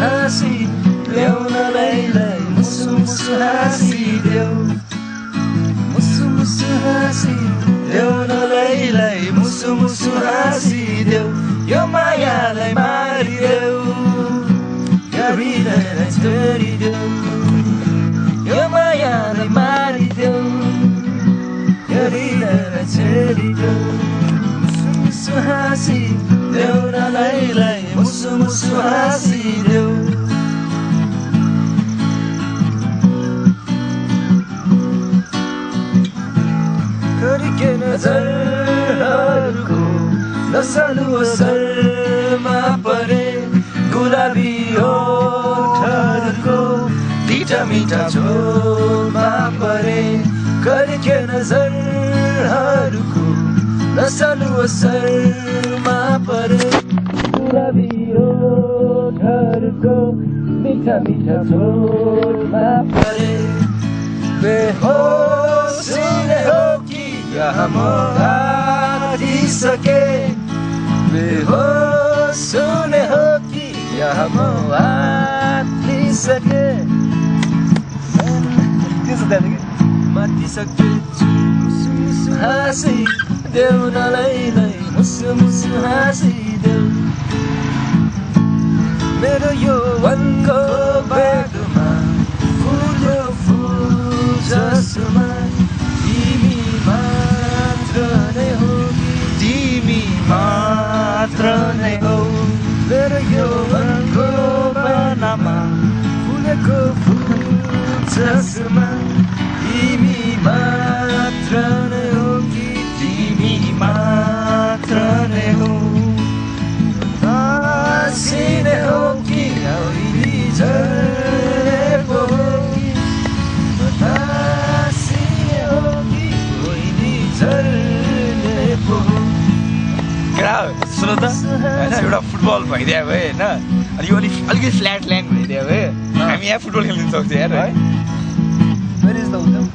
हाँसी ल्याउनलाई मुसु मुसु हाँसी देऊ मुसु मुसु हाँसी ल्याउनलाई मुसु मुसु हाँसी देऊ यो मायालाई मारिदेऊ यो हृदयलाई छोडिदेऊ यो मायालाई मारिदेऊ यो हृदयलाई छोडिदेऊ मुसु मुसु हाँसी ल्याउनलाई मुसु मुसु हाँसी देऊ खरिके नजरहरूको नसालु असरमा परे गुलाबी ओठहरूको मिठा मिठा झोलमा परे खरिके नजरहरूको नसालु असरमा परे गुलाबी ओठहरूको मिठा मिठा झोलमा परे बेहोस हुने हो कि यहाँ म आँटिसके बेहोस हुने हो कि यहाँ म आँटिसके मातिसके मुसु मुसु हाँसी देऊ नलाई मुसु मुसु हाँसी देऊ मेरो यो वनको बाटोमा फुल्यो फुल जसमा तिमी मात्र नै हो तिमी मात्र नै हो मेरो यो वनको बाटोमा फुलेको फुल जसमा तिमी मात्र नै हो कि तिमी मात्र नै हो हाँसिने हो कि औली झरेको हो कि हाँसिने हो कि औली झरेको हो सुन त होइन एउटा फुटबल भइदियो भए होइन अनि यो अलिकति फ्ल्याट ल्यान्ड भइदियो भए हामी यहाँ फुटबल खेल्नु सक्छौँ यार है। Where is the Uttam?